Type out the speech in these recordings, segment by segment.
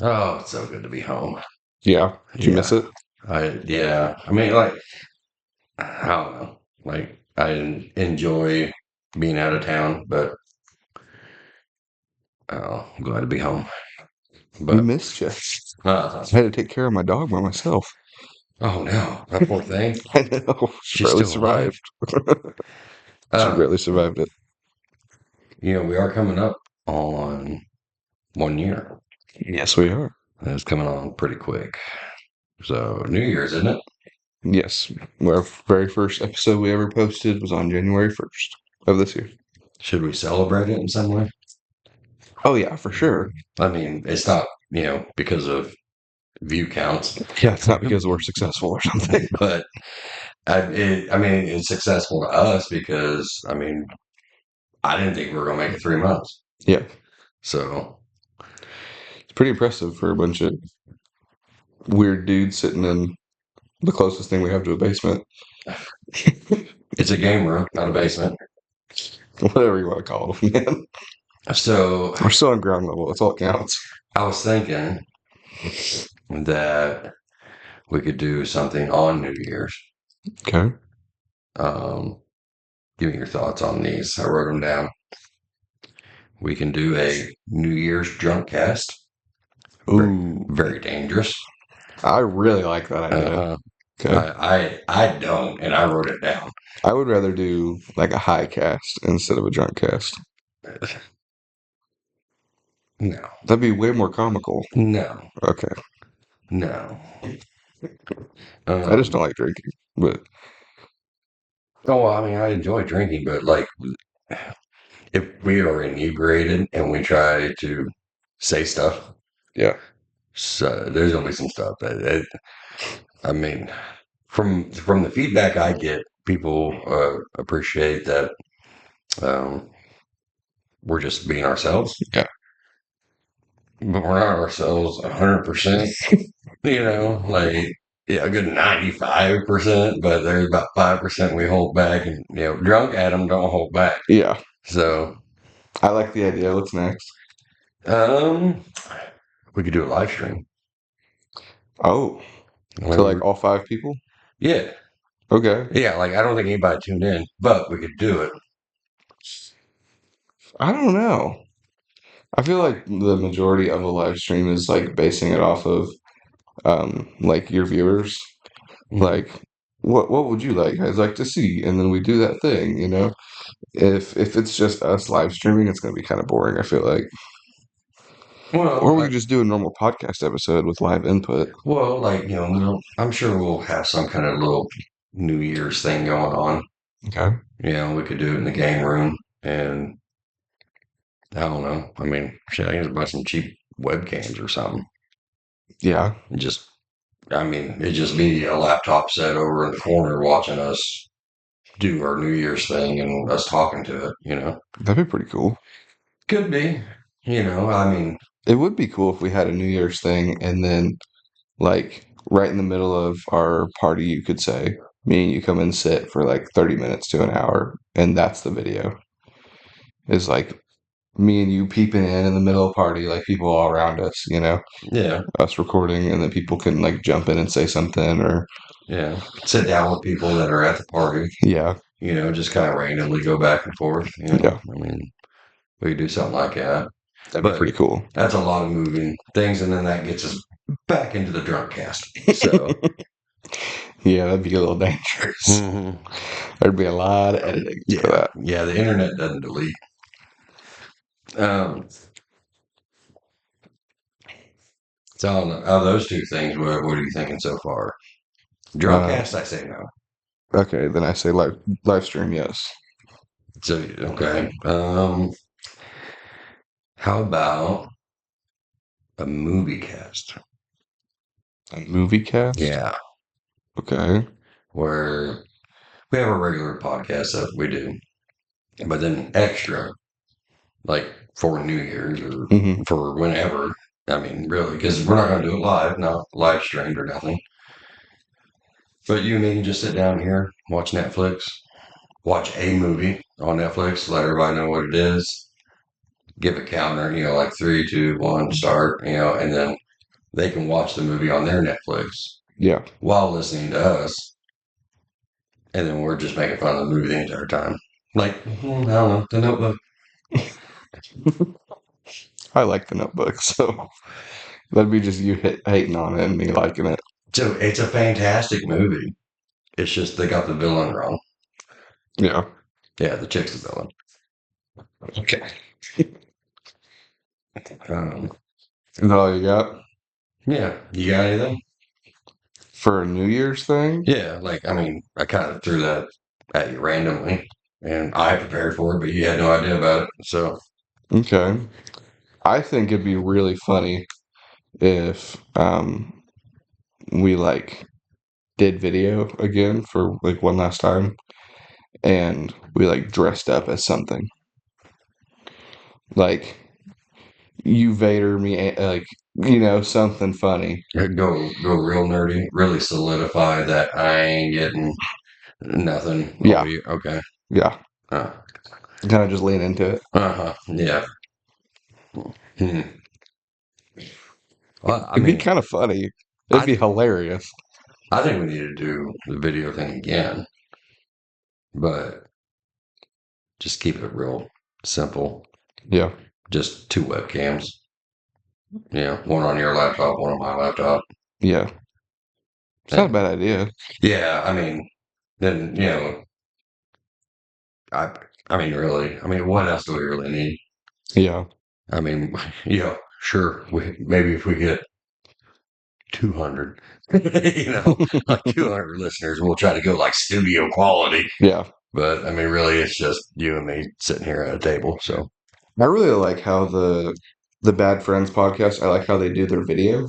Oh, it's so good to be home. Yeah. Did you miss Yeah. it? Yeah. I mean, like, I don't know. Like, I enjoy being out of town, but I'm glad to be home. We But, missed you. uh, I had to take care of my dog by myself. oh no, that poor thing. I know. She She's barely still alive. survived. She Uh, barely survived it. we are coming up on 1 year. Yes, we are. It's coming on pretty quick. So, New Year's, isn't it? Yes. Our very first episode we ever posted was on January 1st of this year. Should we celebrate it in some way? Oh, yeah, for sure. I mean, it's not, because of view counts, Yeah, it's not because we're successful or something. but I mean, it's successful to us because, I mean, I didn't think we were going to make it 3 months. Yeah, So, it's pretty impressive for a bunch of weird dudes sitting in the closest thing we have to a basement. it's a game room, not a basement. Whatever you want to call it, man. So, We're still on ground level. That's all that counts. I was thinking that we could do something on New Year's. Okay. Um, Give me your thoughts on these. I wrote them down. We can do a New Year's drunk cast. Very, Ooh, very dangerous. I really like that idea. Uh, Okay. I don't, and I wrote it down. I would rather do like a high cast instead of a drunk cast. No, That'd be way more comical. no, Okay. no. I just don't Um, like drinking. But oh, well, I mean, I enjoy drinking, but like, if we are inebriated and we try to say stuff, yeah. so there's gonna be some stuff I mean, from the feedback I get, people appreciate that um, we're just being ourselves, Yeah. but we're not ourselves 100%. Like yeah, a good 95%, but there's about 5% we hold back, and drunk Adam don't hold back. Yeah. So, I like the idea. What's next? um, we could do a live stream. Oh, I to mean, like all five people? yeah, Okay. yeah. Like I don't think anybody tuned in, but we could do it. I don't know. I feel like the majority of a live stream is like basing it off of like your viewers. Mhm. Like what would you like guys like to see? And then we do that thing, you know? If it's just us live streaming, it's gonna be kind of boring, I feel like. Well, Or we could just do a normal podcast episode with live input. like I'm sure we'll have some kind of little New Year's thing going on. Okay. We could do it in the game room, and I don't know. I mean, shit, I can just buy some cheap webcams or something. Yeah. And just, I mean, it'd just be a laptop set over in the corner watching us do our New Year's thing and us talking to it. That'd be pretty cool. Could be, I mean, It would be cool if we had a New Year's thing and then like right in the middle of our party you could say, me and you come and sit for like 30 minutes to an hour and that's the video. Is like me and you peeping in the middle of the party, like people all around us, you know, yeah, us recording, and then people can like jump in and say something or, yeah. Sit down with people that are at the party, yeah, just kind of randomly go back and forth. yeah, I mean, we could do something like that. that'd be But pretty cool. that's a lot of moving things, and then that gets us back into the drunk cast. So, Yeah, that'd be a little dangerous. mhm. There'd be a lot of editing for Yeah, that. yeah, the internet doesn't delete. Um, so, I don't know. Out of those two things, what are you thinking so far? Drunk Uh, cast, I say no. okay, then I say live stream, yes. So, okay. How about a movie cast? A movie cast? Yeah, Okay. where we have a regular podcast that we do, but then extra, like for New Year's or Hmm. for whenever. I mean, really, because we're not going to do it live, not live streamed or nothing. But you and me can just sit down here, watch Netflix, watch a movie on Netflix, let everybody know what it is, give a counter, like 3, 2, 1, start, and then they can watch the movie on their Netflix Yeah. while listening to us, and then we're just making fun of the movie the entire time. Like, I don't know, The Notebook. I like the Notebook, so that'd be just you hating on it and me liking it. So it's a fantastic movie. It's just they got the villain wrong. Yeah. Yeah, the chick's the villain. Okay. Um, Is that all you got yeah, you got anything? for a New Year's thing? Yeah, like I mean, I kind of threw that at you randomly, and I prepared for it, but you had no idea about it. So, Okay. I think it'd be really funny if we like did video again for like one last time and we like dressed up as something. Like you Vader me like something funny. go real nerdy, really solidify that I ain't getting nothing all Yeah. year. Okay. Yeah. Uh Kind of just lean into it. huh. Yeah. Hmm. Well, I It'd be mean, kind of funny. It'd I be hilarious. I think we need to do the video thing again, but just keep it real simple. Yeah. Just two webcams. Yeah, one on your laptop, one on my laptop. Yeah. It's not a And bad idea. yeah, I mean, then I I mean, really, I mean, what else do we really need? Yeah. I mean, sure, maybe if we get 200, like 200 listeners, we'll try to go like studio quality. Yeah. But I mean, really, it's just you and me sitting here at a table. So, I really like how the Bad Friends podcast, I like how they do their video.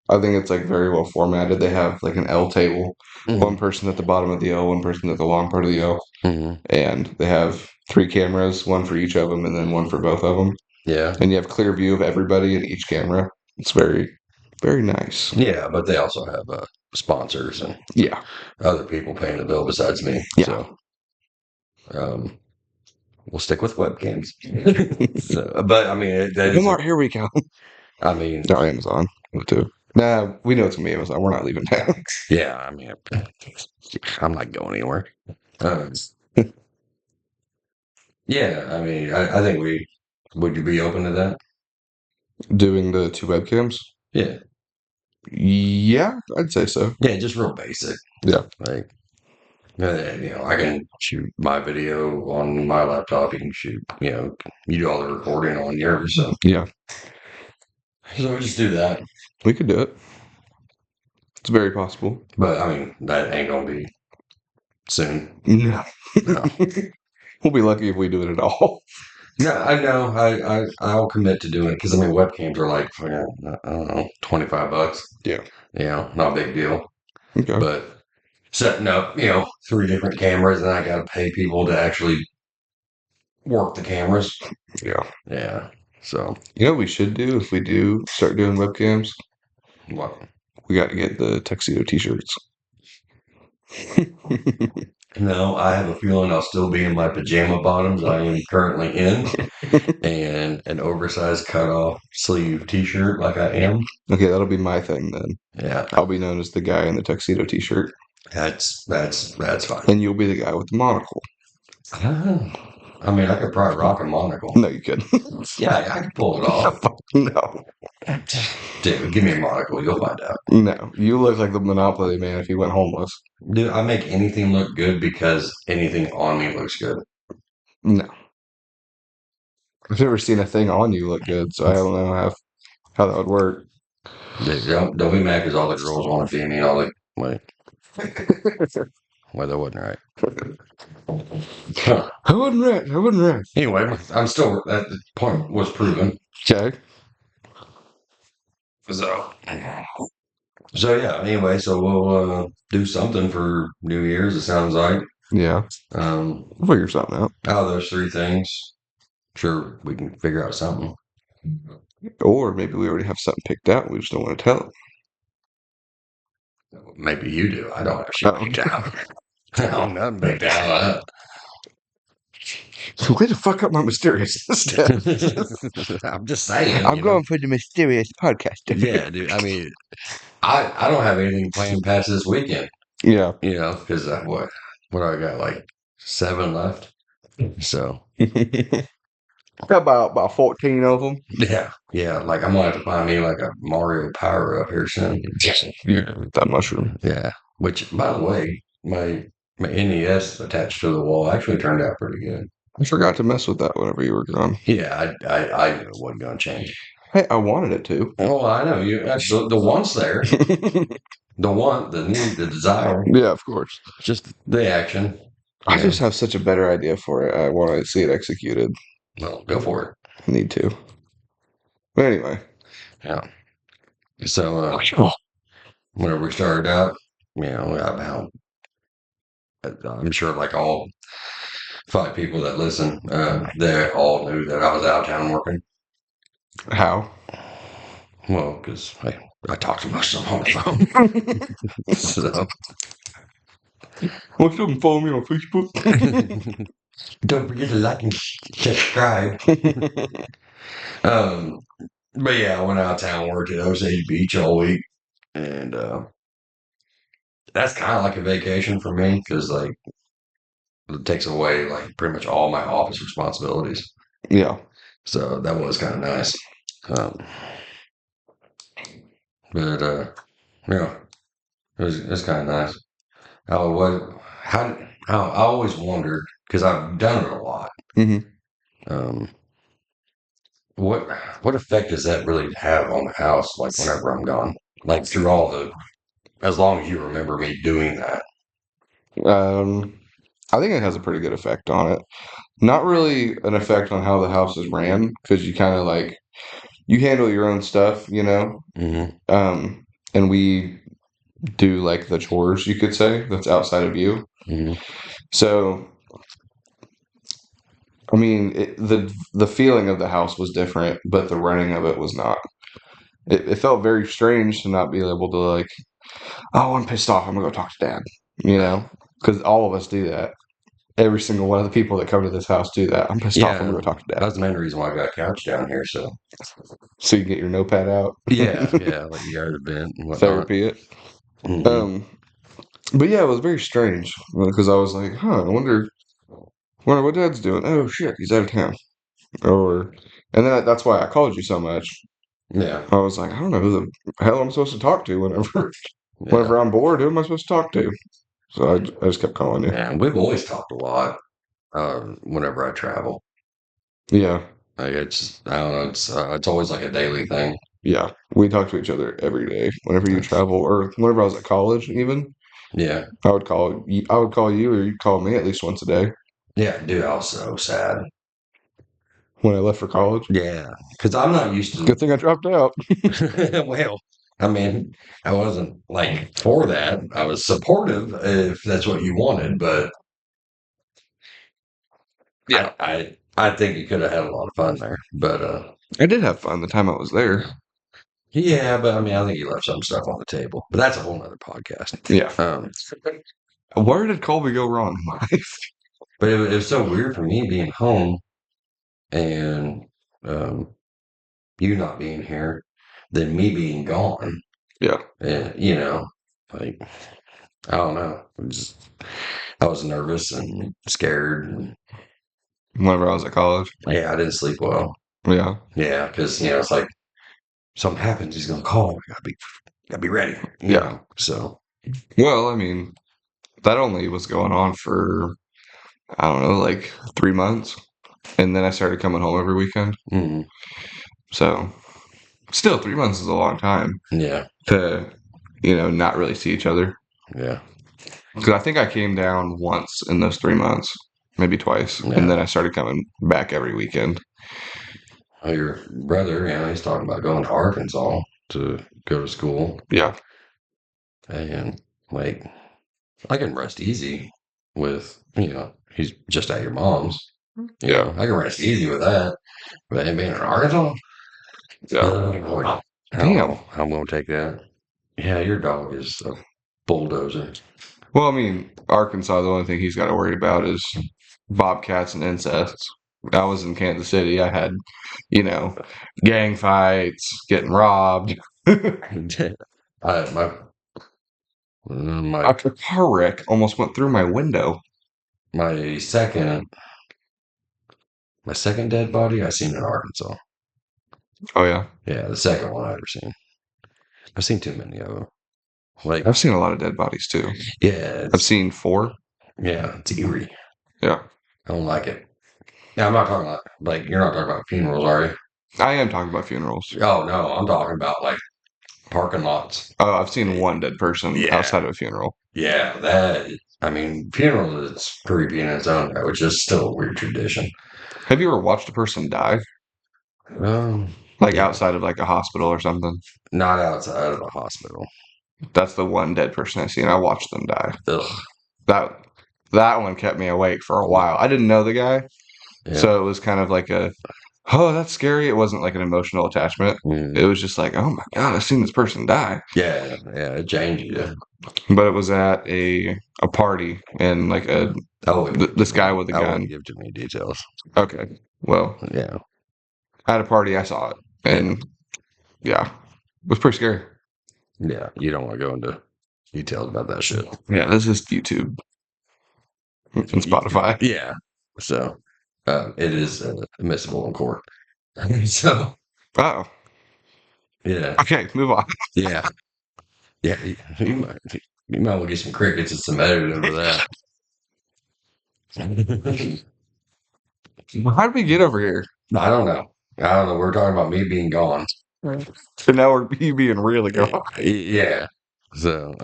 I think it's like very well formatted. They have like an L table, one mhm, person at the bottom of the L, one person at the long part of the L, mhm. and they have three cameras, one for each of them, and then one for both of them. Yeah, And you have clear view of everybody in each camera. It's very, very nice. yeah, but they also have sponsors and Yeah, other people paying the bill besides me. yeah. So, um, we'll stick with webcams. So, but I mean, that is, Walmart, here we go. I mean, No, Amazon too. Nah, we know it's gonna be Amazon. We're not leaving town. yeah, I mean, I'm not going anywhere. Um, yeah, I mean, I think would you be open to that? Doing the two webcams. Yeah, Yeah, I'd say so. yeah, just real basic. Yeah, Like, I can shoot my video on my laptop. You can shoot, you do all the recording on yours. yeah. So we just do that. We could do it. It's very possible. But I mean, that ain't gonna be soon. No. No, We'll be lucky if we do it at all. no, I know. I'll commit to doing it because I mean, webcams are like, I don't know, $25. Yeah. Not a big deal. Okay. But setting up, three different cameras, and I got to pay people to actually work the cameras. Yeah. Yeah. So You know what we should do if we do start doing webcams? what? We got to get the tuxedo t-shirts. No, I have a feeling I'll still be in my pajama bottoms I am currently in, and an oversized cutoff sleeve T-shirt like I am. Okay, that'll be my thing then. Yeah, I'll be known as the guy in the tuxedo t-shirt, that's fine. and you'll be the guy with the monocle. I mean, I could probably rock a monocle. No, you couldn't. Yeah, I could pull it off. No, Dude, give me a monocle, you'll find out. no. You look like the Monopoly man if you went homeless. Dude, I make anything look good because anything on me looks good. No. I've never seen a thing on you look good, so I don't know how that would work. Dude, don't be mad because all the girls want to be me. All like, well, that wasn't right. Huh. I wouldn't right. I wouldn't right. Anyway, I'm still that the point was proven. Okay. So, yeah. Anyway, so we'll do something for New Year's. It sounds like Yeah. um, We'll figure something out. out of those three things, sure we can figure out something. Or maybe we already have something picked out. We just don't want to tell Maybe you do. I don't have it. shit picked out. I don't nothing picked out. Way the fuck up my mysterious stuff. I'm just saying, I'm you know. going for the mysterious podcaster. Yeah, dude. I mean, I don't have anything planned past this weekend, Yeah. you know, because what I got like 7 left. So About 14 of them. yeah, yeah. Like I'm gonna have to find me like a Mario power up here soon. Yeah, that mushroom. Yeah. Which, by the way, my NES attached to the wall actually turned out pretty good. I forgot to mess with that whenever you were gone. Yeah, I knew it wasn't gonna change. Hey, I wanted it to. Oh, I know you. The one's there. The one, the need, the desire, Yeah, of course. just the action. You I just know. have such a better idea for it. I want to see it executed. Well, go for it. I need to. But anyway. Yeah. So whenever we started out, you know, about I'm sure like all 5 people that listen, they all knew that I was out of town working. How? Well, because I talked to most of them on the phone. So What's up and follow me on Facebook? don't forget to like and subscribe. Um, but yeah, I went out of town, worked at Osage Beach all week, and that's kind of like a vacation for me because like it takes away like pretty much all my office responsibilities. Yeah. So that was kind of nice. Um, but yeah, it was kind of nice. How what how I always wondered because I've done it a lot. Hmm. Um, what what effect does that really have on the house? Like whenever I'm gone, like through all the as long as you remember me doing that. Um, I think it has a pretty good effect on it. Not really an effect on how the house is ran because you kind of like you handle your own stuff, you know. Hmm. And we do like the chores, you could say, that's outside of you. Hmm. So, I mean, the feeling of the house was different, but the running of it was not. It felt very strange to not be able to like, oh, I'm pissed off. I'm gonna go talk to dad. You know, because all of us do that. Every single one of the people that come to this house do that. I'm pissed off. I'm Yeah, gonna go talk to dad. that's the main reason why I got a couch down here. So So you get your notepad out, yeah, yeah, like you guys have been and whatnot. therapy it. Hmm. Um, but yeah, it was very strange because I was like, huh, wonder what dad's doing. Oh shit, he's out of town. Or, and then that's why I called you so much. Yeah, I was like, I don't know who the hell I'm supposed to talk to whenever yeah, whenever I'm bored. Who am I supposed to talk to? So I just kept calling you. man. We've always talked a lot. Whenever I travel, Yeah, like it's I don't know. It's always like a daily thing. yeah. We talk to each other every day. Whenever you travel, or whenever I was at college, even Yeah, I would call you. I would call you, or you'd call me at least once a day yeah, dude. I was so sad. when I left for college. Yeah, because I'm not used Good thing I dropped out. to. Well, I mean, I wasn't like for that. I was supportive if that's what you wanted, but Yeah, I think you could have had a lot of fun there. But I did have fun the time I was there. yeah, but I mean, I think you left some stuff on the table. But that's a whole nother podcast. Yeah. Um, Where did Colby go wrong in life? but it was so weird for me being home and um, you not being here, than me being gone. Yeah. And you know, like I don't know. I was nervous and scared. And, Whenever I was at college. yeah, I didn't sleep well. Yeah. Yeah, because it's like something happens, he's gonna call. Gotta be ready. Yeah. So Well, I mean, that only was going on for, I don't know, like 3 months. And then I started coming home every weekend. mm, So still 3 months is a long time yeah, to, not really see each other. yeah, Because I think I came down once in those 3 months, maybe twice. And yeah. then I started coming back every weekend. Oh, your brother, he's talking about going to Arkansas to go to school, Yeah. and like I can rest easy with he's just at your mom's. Yeah. I can rest easy with that. But him being in Arkansas, Yeah. boy, I don't Damn. know. I'm gonna take that. Yeah, your dog is a bulldozer. Well, I mean, Arkansas, the only thing he's got to worry about is bobcats and incest. I was in Kansas City. I had, you know, gang fights, getting robbed. My my A car wreck almost went through my window. my second my second dead body I seen in Arkansas. Oh yeah, Yeah, the second one I ever seen. I've seen too many of them. Like, I've seen a lot of dead bodies too. yeah, I've seen 4. it's eerie. Yeah, I don't like it. Yeah, I'm not talking about like you're not talking about funerals, are you? I am talking about funerals. Oh no, I'm talking about like parking lots. Oh, I've seen one dead person Yeah, outside of a funeral. yeah. That I mean, funeral is creepy in its own way, which is still a weird tradition. Have you ever watched a person die, like Yeah, outside of like a hospital or something? not outside of a hospital. That's the one dead person I've seen. I watched them die. Ugh. That that one kept me awake for a while. I didn't know the guy, Yeah. so it was kind of like a, oh, that's scary. It wasn't like an emotional attachment. Mm. It was just like, oh my god, I've seen this person die. Yeah, yeah, it changed you. But it was at a party and like a I wouldn't give this too guy many. with a I wouldn't gun. give too many details. Okay, well, Yeah, at a party I saw it, yeah, and yeah, it was pretty scary. yeah. You don't want to go into details about that shit. Yeah, this is YouTube and Spotify. Yeah. So, it is admissible in court. So, Oh, yeah, okay, move on. yeah, yeah. You might want to get some crickets and some editing for that. How did we get over here? I don't know. I don't know. We're talking about me being gone. So now we're you being really Yeah. gone. Yeah. So,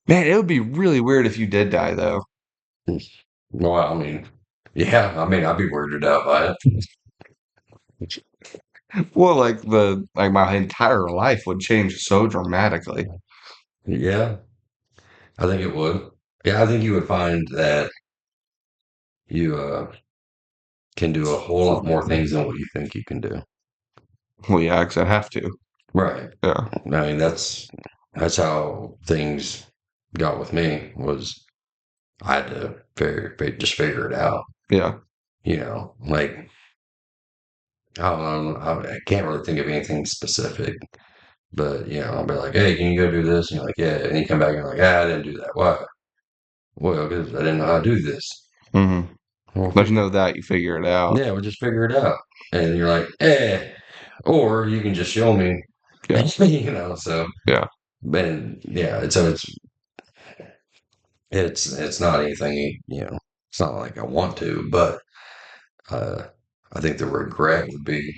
Man, it would be really weird if you did die, though. well, I mean, yeah. I mean, I'd be weirded out by it. Well, like my entire life would change so dramatically. Yeah, I think it would. Yeah, I think you would find that you can do a whole lot more things than what you think you can do. Well, yeah, because I have to. Right. Yeah, I mean, that's how things got with me was I had to just figure it out. yeah. Like I don't know, I can't really think of anything specific, but I'll be like, hey, can you go do this? And you're like, yeah, and you come back and you're like, I didn't do that. Why? Well, because I didn't know how to do this. hmm Well, There's no that you figure it out. yeah, we'll just figure it out. And you're like, eh. Or you can just show me, Yeah, so, yeah. and yeah, it's not anything, it's not like I want to, but, uh, I think the regret would be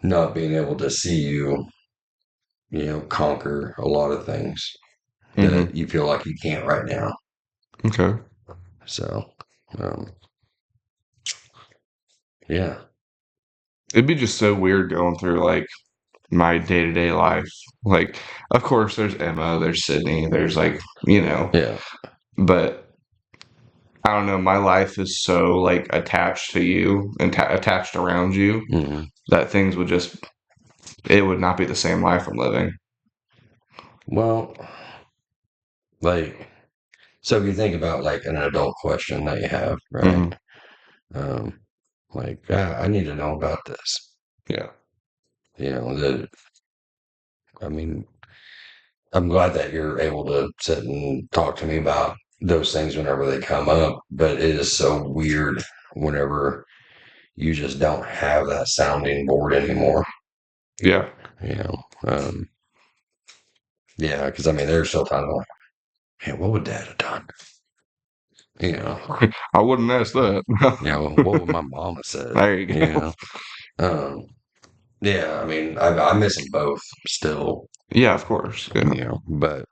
not being able to see you, conquer a lot of things hmm that you feel like you can't right now. Okay. So, um, yeah, It'd be just so weird going through like my day to day life. Like, of course, there's Emma, there's Sydney, there's like, yeah, but I don't know. My life is so like attached to you and attached around you hmm that things would just, it would not be the same life I'm living. well, like, so if you think about like an adult question that you have, right? hmm Um, like, I need to know about this. Yeah. That I mean, I'm glad that you're able to sit and talk to me about those things whenever they come up, but it is so weird whenever you just don't have that sounding board anymore. Yeah. You know, yeah, because I mean, there's still times I'm like, man, what would Dad have done? You know, I wouldn't ask that. what would my mom have said? There you You go. know, um, yeah, I mean, I miss them both still. Yeah, of course. Yeah. But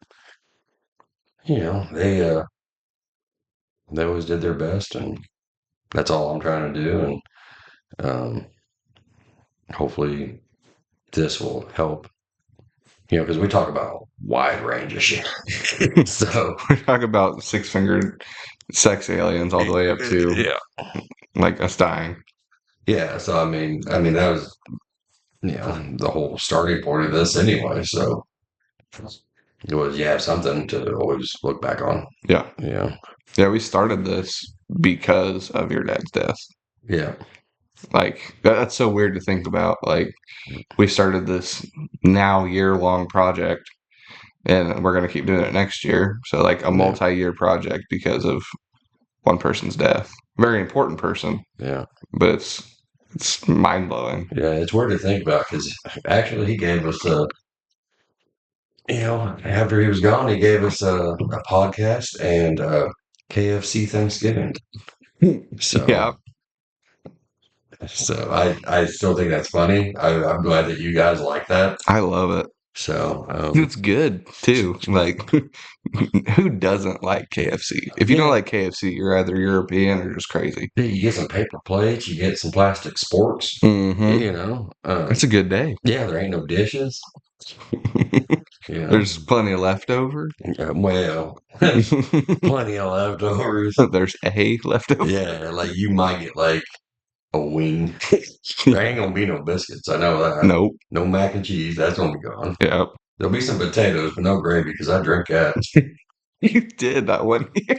they always did their best, and that's all I'm trying to do, and hopefully this will help. Because we talk about a wide range of shit. So We talk about six-fingered sex aliens all the way up to yeah, like us dying. yeah. So I mean that was the whole starting point of this anyway. So it was you have something to always look back on. Yeah. Yeah, Yeah, we started this because of your dad's death. Yeah. Like that's so weird to think about. Like we started this now year-long project, and we're gonna keep doing it next year. So like a Yeah. multi-year project because of one person's death. Very important person, Yeah. but it's mind blowing. Yeah. It's weird to think about because actually he gave us after he was gone, he gave us a podcast and KFC Thanksgiving. Yeah, So, so I still think that's funny. I'm glad that you guys like that. I love it. So, It's good too. Like who doesn't like KFC? If you don't yeah, like KFC, you're either European or just crazy. yeah, you get some paper plates, you get some plastic sporks. Mm-hmm. It's a good day. Yeah, there ain't no dishes. You know, There's plenty of leftover. well, plenty of leftovers. There's a leftover. Yeah, like you might get like a wing. There ain't gonna be no biscuits. I know that. Nope. No mac and cheese. That's gonna be gone. Yeah. There'll be some potatoes, but no gravy because I drink that. You did that one year.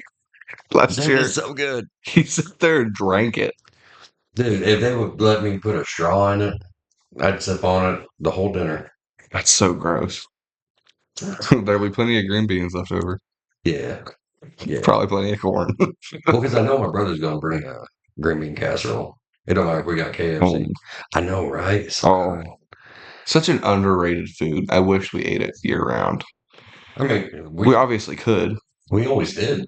Last Dude, year. it's so good. You sat there and drank it. Dude, if they would let me put a straw in it, I'd sip on it the whole dinner. That's so gross. There'll be plenty of green beans left over. Yeah, yeah. Probably plenty of corn. Well, because I know my brother's gonna bring a green bean casserole. It don't matter if we got Oh, KFC. I know, right? It's so oh, good. such an underrated food. I wish we ate it year round. I mean, We obviously could. we always did.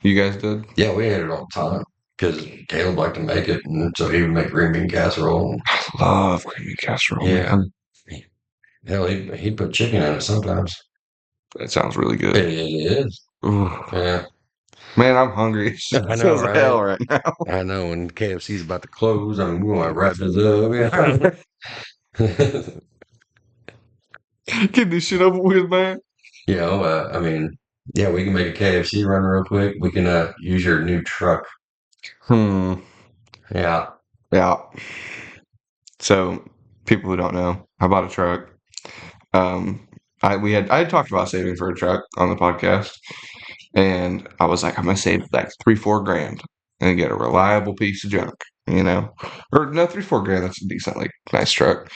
You guys did? Yeah, we ate it all the time because Caleb liked to make it, and so he would make green bean casserole. I love green bean casserole, Yeah, man. hell, he'd put chicken in it sometimes. That sounds really good. It is. Ooh. Yeah, Man, I'm hungry I know, as right? hell right now. I know. And KFC's about to close. I mean, we want to wrap this up. Yeah. Get this shit over with, man. I mean, yeah, we can make a KFC run real quick. We can use your new truck. Hmm. Yeah. Yeah. So, people who don't know, I bought a truck. I had talked about saving for a truck on the podcast, and I was like, I'm gonna save like 3-4 grand and get a reliable piece of junk, or no, 3-4 grand. That's a decently nice truck.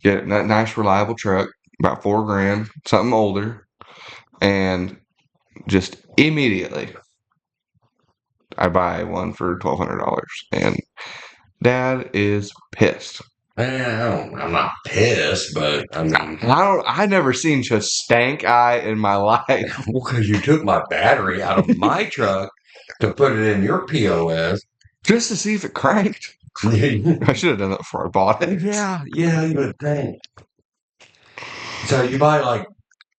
Get a nice reliable truck, about 4 grand, something older, and just immediately I buy one for $1,200, and Dad is pissed. I'm not pissed, but I mean, I never seen such stank eye in my life. well, because you took my battery out of my truck to put it in your POS. Just to see if it cranked. I should have done that before I bought it. Yeah, you would think. So you buy like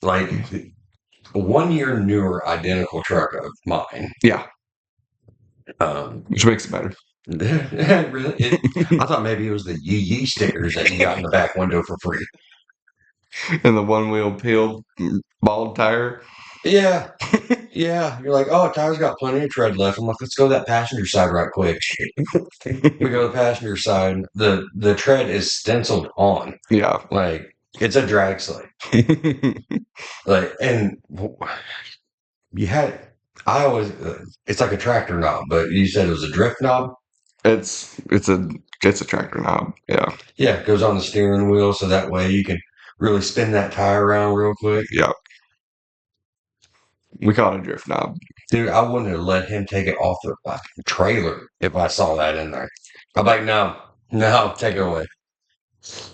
a 1 year newer identical truck of mine. Yeah, Um, which makes it better. I thought maybe it was the yee yee stickers that you got in the back window for free. And the one wheel peeled bald tire. Yeah, yeah. You're like, oh, tire's got plenty of tread left. I'm like, let's go to that passenger side right quick. We go to the passenger side. The tread is stenciled on. Yeah. Like it's a drag slate. Like and you had. I always. It's like a tractor knob, but you said it was a drift knob. It's a tractor knob. Yeah. Yeah, it goes on the steering wheel, so that way you can really spin that tire around real quick. Yeah. We call it a drift knob. Dude, I wouldn't have let him take it off the fucking trailer if I saw that in there. I'm like, no, take it away.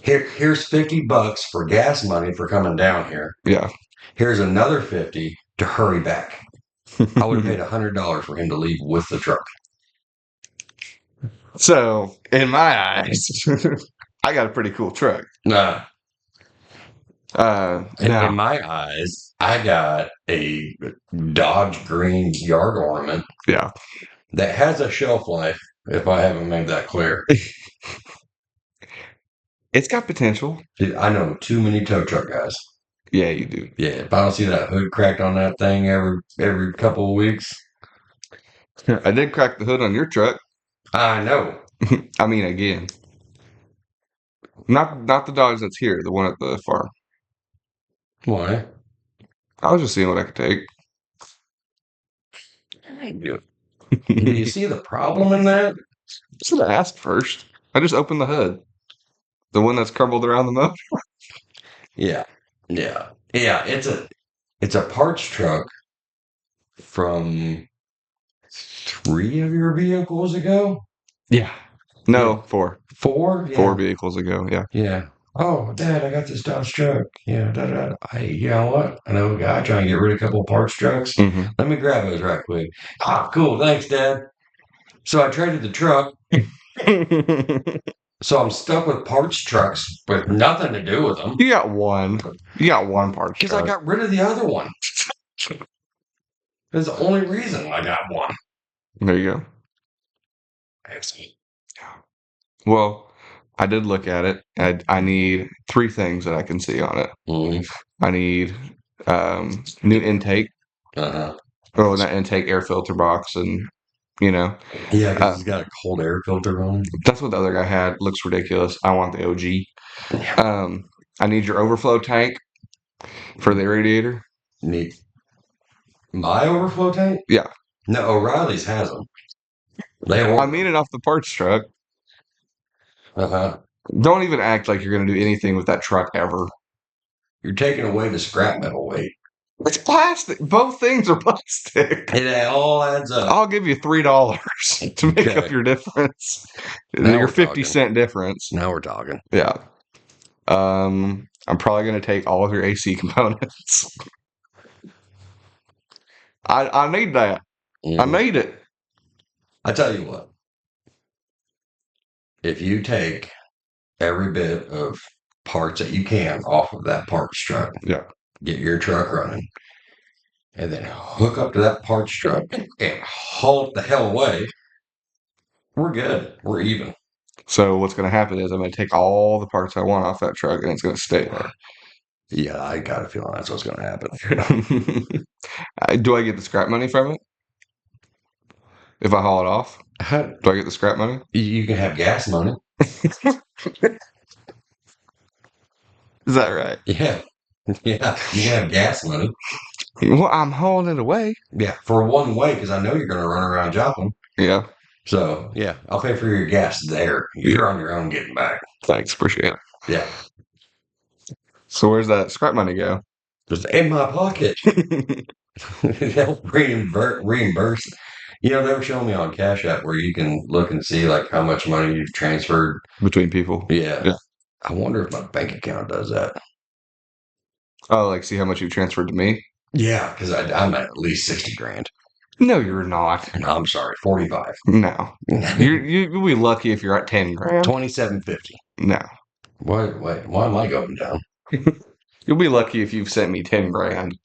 Here's $50 for gas money for coming down here. Yeah. Here's another 50 to hurry back. I would have paid $100 for him to leave with the truck. So, in my eyes, I got a pretty cool truck. Nah. In Now, my eyes, I got a Dodge green yard ornament yeah. that has a shelf life, if I haven't made that clear. It's got potential. Dude, I know too many tow truck guys. Yeah, you do. Yeah, if I don't see that hood cracked on that thing every couple of weeks, I did crack the hood on your truck. I know. I mean, again, not the Dodge that's here, the one at the farm. Why? I was just seeing what I could take. Do you see the problem in that? Should have asked first. I just opened the hood. The one that's crumbled around the motor. Yeah, yeah, yeah. It's a parts truck from 3 of your vehicles ago. Yeah. Yeah, No, four. four. Four Yeah, vehicles ago. Yeah. yeah. Oh, Dad, I got this Dodge truck. Yeah, da, da, da. You know what? I know a guy trying to get rid of a couple of parts trucks. Hmm. Let me grab those right quick. Ah, cool. Thanks, Dad. So I traded the truck. So I'm stuck with parts trucks with nothing to do with them You got one. You got one parts because I truck. got rid of the other one. That's the only reason I got one. There you go. Excellent. Well, I did look at it. I need three things that I can see on it. Mhm. I need new intake. Uh-huh. Oh, not intake, air filter box, and you know, Yeah, because uh, it's got a cold air filter on. that's what the other guy had. Looks ridiculous. I want the OG. Yeah. I need your overflow tank for the radiator. Need my overflow tank? Yeah, No, O'Reilly's has them. They I order mean them. it off the parts truck. Uh-huh. Don't even act like you're gonna do anything with that truck ever. You're taking away the scrap metal weight. It's plastic. Both things are plastic. It all adds up. I'll give you $3 to make up Okay. your difference. Now Your we're 50 talking. cent difference. Now we're talking. Yeah. I'm probably gonna take all of your AC components. I need that. I Mhm. need it. I tell you what, if you take every bit of parts that you can off of that parts truck, Yeah. get your truck running, and then hook up to that parts truck and haul it the hell away, we're good. We're even. So what's gonna happen is I'm gonna take all the parts I want off that truck and it's gonna stay Yeah, I got a feeling that's what's going to happen. there. Do I get the scrap money from it if I haul it off? Do I get the scrap money? You can have gas money. Is that right? Yeah. Yeah. You can have gas money. Well, I'm hauling it away. Yeah. For one way, because I know you're going to run around jopping. Yeah. So, yeah, I'll pay for your gas there. You're on your own getting back. Thanks. Appreciate it. Yeah. So where's that scrap money go? Just in my pocket. They'll reimburse. They were showing me on Cash App where you can look and see like how much money you've transferred. Between people. Yeah. Yeah. I wonder if my bank account does that. Oh, like see how much you transferred to me? Yeah, because I'm at least 60 grand. No, you're not. No, I'm sorry, 45. No. You'll be lucky if you're at 10 grand. 2750. No. Why am I going down? You'll be lucky if you've sent me 10 grand.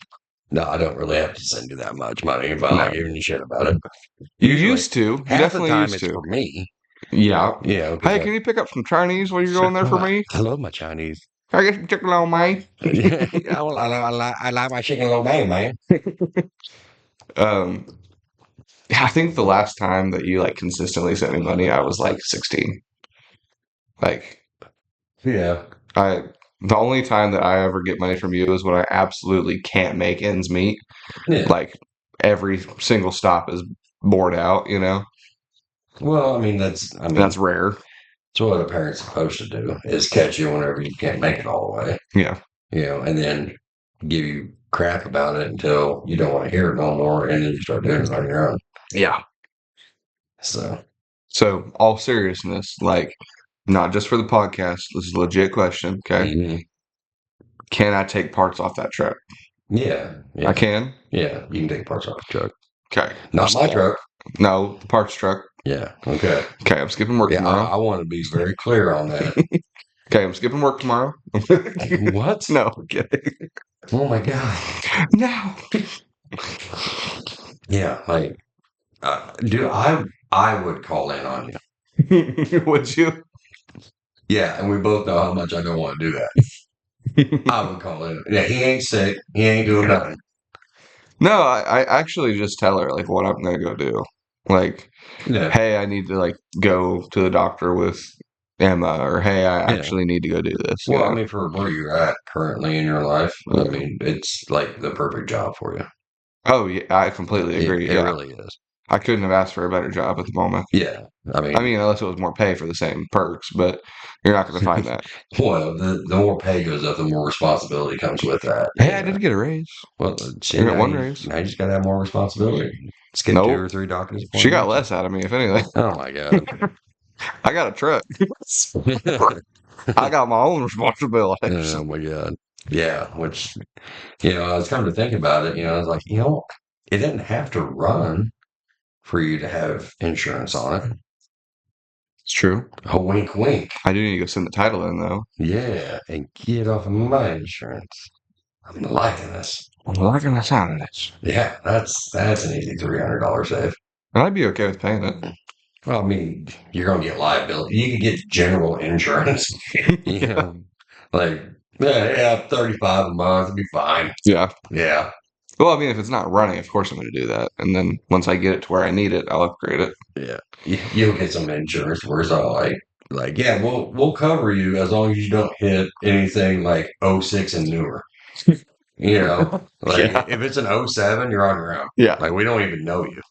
No, I don't really have to send you that much money if I'm No. not giving you shit about it. You Usually, used to. You half the definitely time used it's to. for me. Yeah. Yeah. Hey, can you pick up some Chinese while you're going there for me? I love my Chinese. Can I get some chicken lo mein? Yeah, I like my chicken lo mein, man. Um, I think the last time that you like consistently sent me money, I was like 16. Like Yeah. the only time that I ever get money from you is when I absolutely can't make ends meet. Yeah. Like every single stop is bored out, Well, I mean, That's rare. that's what a parent's supposed to do is catch you whenever you can't make it all the way. Yeah. And then give you crap about it until you don't want to hear it no more, and then you start doing it on your own. Yeah. So, So, all seriousness, like not just for the podcast, this is a legit question, okay? mhm. Can I take parts off that truck? Yeah, I can? yeah, you can take parts off the truck. Okay. Not my truck. No, the parts truck. Yeah, okay. Okay, I'm skipping work Yeah, tomorrow. I want to be very clear on that. Okay, I'm skipping work tomorrow. What? No, I'm kidding. Oh my God. No. Yeah, like, dude, I would call in on you. Would you? Yeah, and we both know how much I don't want to do that. I would call in. Yeah, he ain't sick. He ain't doing nothing. No, I actually just tell her like what I'm gonna go do. Like, Yeah. hey, I need to like go to the doctor with Emma, or hey, I Yeah. actually need to go do this. Well, I mean, for where you're at currently in your life, I mean, it's like the perfect job for you. Oh yeah, I completely agree. It Yeah. really is. I couldn't have asked for a better job at the moment. Yeah, I I mean, mean, unless it was more pay for the same perks, but you're not going to find that. well, the more pay goes up, the more responsibility comes with that. Hey, I did get a raise. Well, I see, got one raise. now you just gotta have more responsibility. Skip two or Nope. three doctor's She got appointments. less out of me, if anything. Oh my god. I got a truck. I got my own responsibilities. Oh my god. Yeah, which I was coming to think about it. I was like, it didn't have to run for you to have insurance on it. It's true. A wink, wink. I do need to go send the title in, though. Yeah, and get off of my insurance. I'm liking this. I'm liking the sound of this. Yeah, that's an easy $300 save. And I'd be okay with paying it. Well, I mean, you're gonna get liability. You could get general insurance. You Yeah. know, like yeah, 35 a month would be fine. Yeah. Yeah, Well, I mean, if it's not running, of course I'm going to do that. And then once I get it to where I need it, I'll upgrade it. yeah. You'll get some insurance where it's all like yeah, we'll cover you as long as you don't hit anything like '06 and newer. Like Yeah. if it's an '07, you're on your own. Yeah. Like we don't even know you.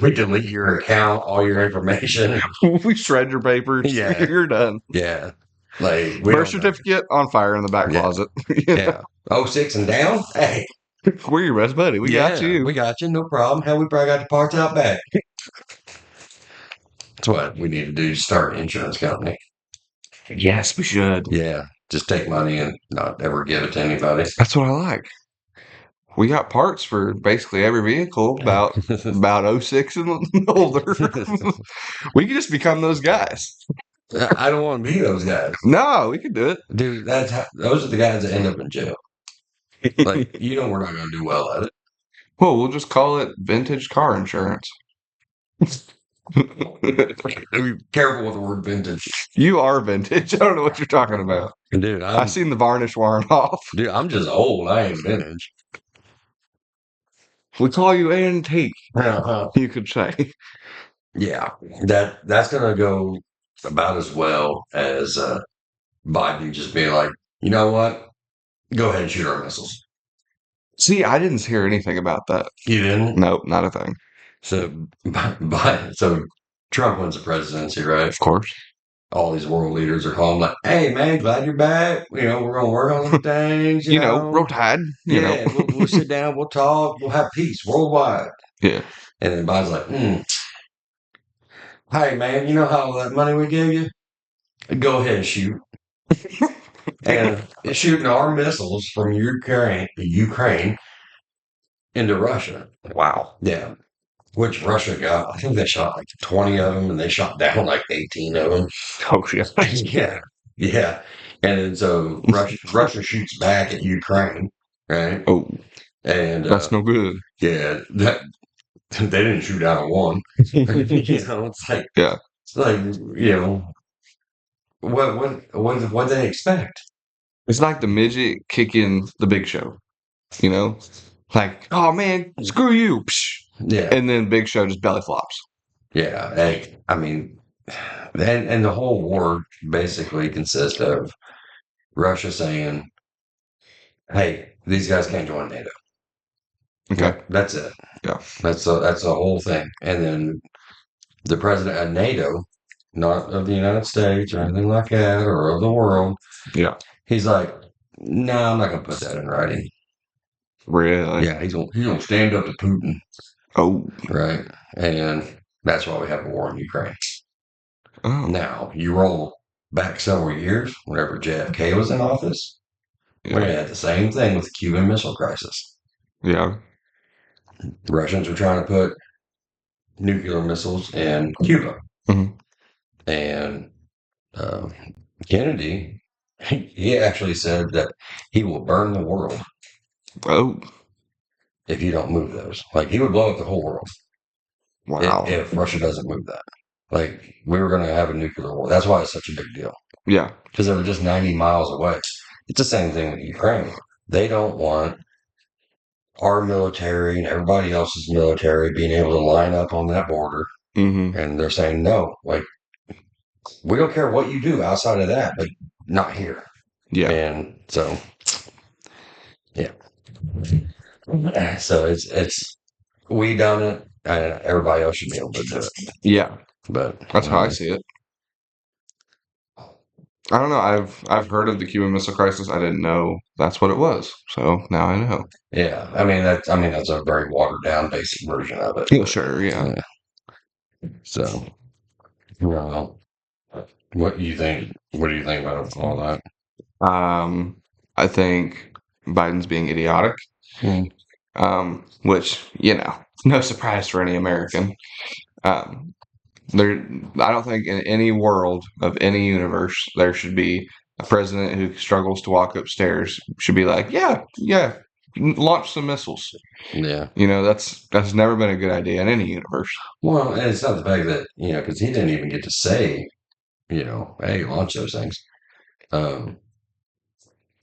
We delete your account, all your information. We shred your papers. Yeah, You're done. yeah. Like we Birth don't know. certificate on fire in the back Yeah, closet. yeah. '06 and down. Hey, We're your best buddy. We got yeah, you. we got you. No problem. Hell, we probably got the parts out back. That's what we need to do. Start an insurance company. Yes, we should. Yeah, just take money and not ever give it to anybody. That's what I like. We got parts for basically every vehicle about '06 and older. We could just become those guys. I don't want to be those guys, No, we could do it. dude. Those are the guys that end up in jail. Like we're not going to do well at it. Well, we'll just call it vintage car insurance. Be careful with the word vintage, You are vintage. I don't know what you're talking about. dude. I seen the varnish wearing off. I'm just old. I ain't vintage. We call you antique, Uh-huh. you could say. Yeah, that's going to go about as well as Biden just being like, you know what? Go ahead and shoot our missiles. See, I didn't hear anything about that. You didn't? Nope, not a thing. So, so Trump wins the presidency, right? Of course. All these world leaders are calling like, "Hey, man, glad you're back. We're gonna work on some things. Roll Tide. Yeah, we'll sit down, we'll talk, we'll have peace worldwide." Yeah. And then Biden's like, "Hey, man, you know how that money we give you? Go ahead and shoot." And shooting our missiles from Ukraine into Russia. Wow. Yeah. Which Russia got, I think they shot like 20 of them and they shot down like 18 of them. Oh, shit. Yeah. Yeah. And then so Russia shoots back at Ukraine, right? Oh, And that's no good. yeah, that they didn't shoot down one. It's like Yeah. what they expect? It's like the midget kicking the big show, you know? Like, oh man, screw you. Psh. Yeah. And then Big Show just belly flops. Yeah. Hey, I mean, and the whole war basically consists of Russia saying, "Hey, these guys can't join NATO." Okay. That's it. Yeah. That's the whole thing. And then the president of NATO, not of the United States or anything like that, or of the world, Yeah. he's like, "No, I'm not going to put that in writing." Really? Yeah, he's gonna stand up to Putin, Oh. right? And that's why we have a war in Ukraine. Oh. Now you roll back several years, whenever JFK was in office, we Yeah. had the same thing with the Cuban Missile Crisis. Yeah. The Russians were trying to put nuclear missiles in Cuba, Mhm. and uh, Kennedy, he actually said that he will burn the world Oh. if you don't move those. Like he would blow up the whole world Wow. if Russia doesn't move that. Like we were going to have a nuclear war. That's why it's such a big deal Yeah. because they were just 90 miles away. It's the same thing with Ukraine. They don't want our military and everybody else's military being able to line up on that border. Mm-hmm. And they're saying, no, like, we don't care what you do outside of that, but not here. Yeah. And so, yeah. So we done it. everybody else should be able to do it. Yeah, But that's how I see it. I don't know. I've heard of the Cuban Missile Crisis. I didn't know that's what it was. So now I know. yeah, that's a very watered down basic version of it. Yeah, But sure. Yeah. yeah, so well, what do you think? What do you think about all that? I think Biden's being idiotic. Hmm. Which no surprise for any American. Um, there, I don't think in any world of any universe there should be a president who struggles to walk upstairs should be like, yeah, yeah, launch some missiles. Yeah. That's never been a good idea in any universe. Well, and it's not the fact that because he didn't even get to say, hey, launch those things. Um,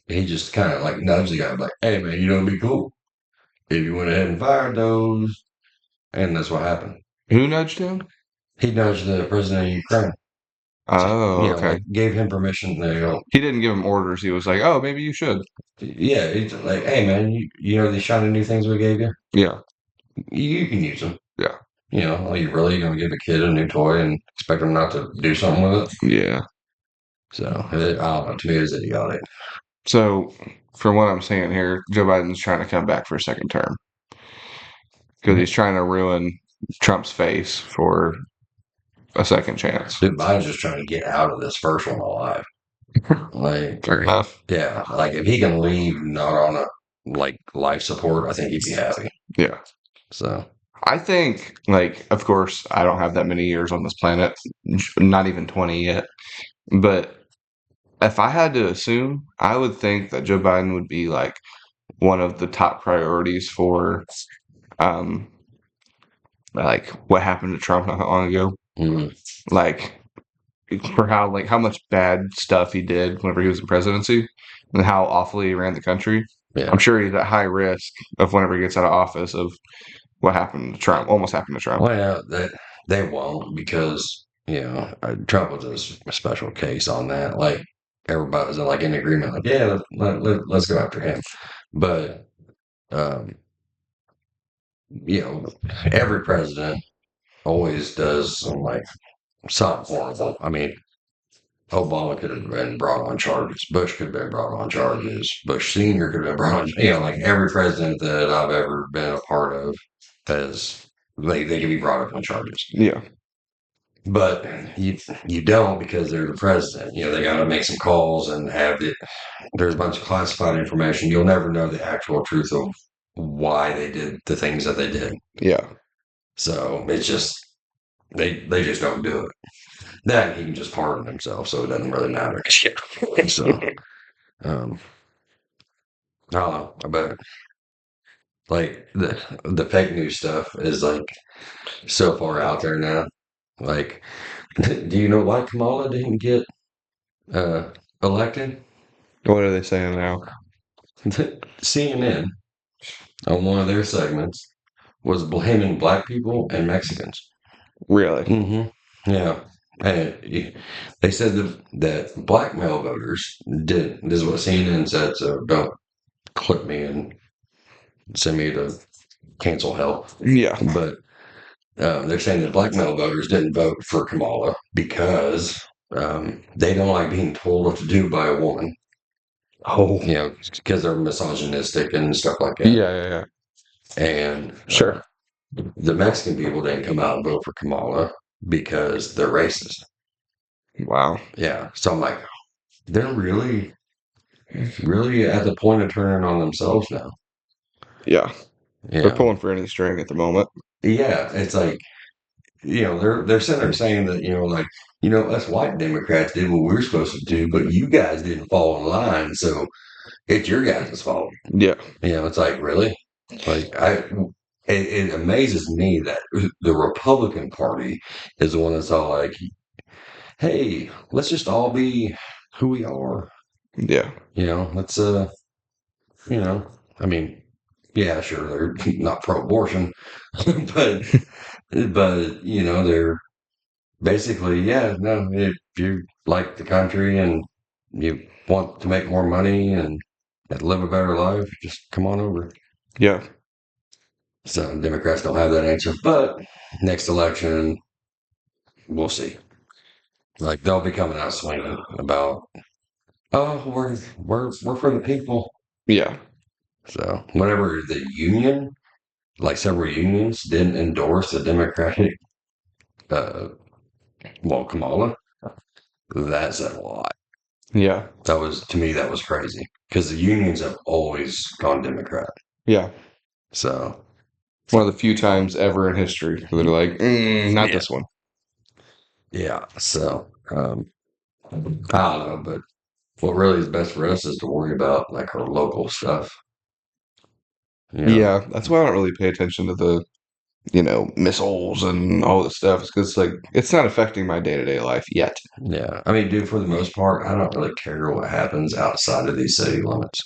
he just kind of like nudged the guy, like, hey, man, it'd be cool if you went ahead and fired those, and that's what happened. Who nudged him? He nudged the president of Ukraine. So, Oh, okay. like gave him permission to go. He didn't give him orders. He was like, "Oh, maybe you should." Yeah, it's like, hey, man, you know these shiny new things we gave you? Yeah, You can use them. yeah, Are you really going to give a kid a new toy and expect them not to do something with it? yeah. So, I don't know. To me, it's idiotic. So, from what I'm seeing here, Joe Biden's trying to come back for a second term because he's trying to ruin Trump's face for a second chance. Dude, Biden's just trying to get out of this first one alive. Like, Fair enough. yeah, like if he can leave not on a like life support, I think he'd be happy. Yeah. So, I think, like, of course, I don't have that many years on this planet, not even 20 yet. But if I had to assume, I would think that Joe Biden would be like one of the top priorities for, um, like what happened to Trump not that long ago. mm, Like, for how much bad stuff he did whenever he was in presidency and how awfully he ran the country. yeah. I'm sure he's at high risk of whenever he gets out of office of what happened to Trump, almost happened to Trump. Well, that they won't because Trump was a special case on that. Like everybody was like in agreement, like yeah, let's go after him. But um, every president always does some like something horrible. I mean, Obama could have been brought on charges. Bush could have been brought on charges. Bush Senior could have been brought on. Like every president that I've ever been a part of has they can be brought up on charges. Yeah. But you don't because they're the president. They got to make some calls and have it. There's a bunch of classified information. You'll never know the actual truth of why they did the things that they did. Yeah. So it's just they just don't do it. Then he can just pardon himself, so it doesn't really matter. So um, I don't know, but like the fake news stuff is like so far out there now. Like, do you know why Kamala didn't get elected? What are they saying now? CNN on one of their segments was blaming black people and Mexicans. Really? Mm-hmm. Yeah. And they said that black male voters did. This is what CNN said, so don't clip me and send me to cancel hell. Yeah. But they're saying that black male voters didn't vote for Kamala because they don't like being told what to do by a woman. Oh. Because they're misogynistic and stuff like that. Yeah, yeah, yeah. And Sure. the Mexican people didn't come out and vote for Kamala because they're racist. Wow. Yeah. So I'm like, they're really, really at the point of turning on themselves now. Yeah. They're Yeah. pulling for any string at the moment. Yeah. It's like, they're sitting there saying that, us white Democrats did what we were supposed to do, but you guys didn't fall in line. So it's your guys' fault. Yeah. It's like, really? Like, it amazes me that the Republican Party is the one that's all like, hey, let's just all be who we are. Yeah. Let's I mean, yeah, sure, they're not pro-abortion, but they're basically, yeah, no, if you like the country and you want to make more money and live a better life, just come on over. Yeah. So Democrats don't have that answer. But next election, we'll see. Like they'll be coming out swinging about, oh, we're for the people. Yeah, So whenever the union, like several unions, didn't endorse the Democratic, uh, well, Kamala, that said a lot. yeah, That was to me that was crazy because the unions have always gone Democrat. yeah. So One of the few times ever in history where they're like, not yeah, this one. yeah. So I don't know, but what really is best for us is to worry about like our local stuff. You know, Yeah, that's why I don't really pay attention to the, missiles and all this stuff because like it's not affecting my day to day life yet. yeah. I mean, dude, for the most part, I don't really care what happens outside of these city limits.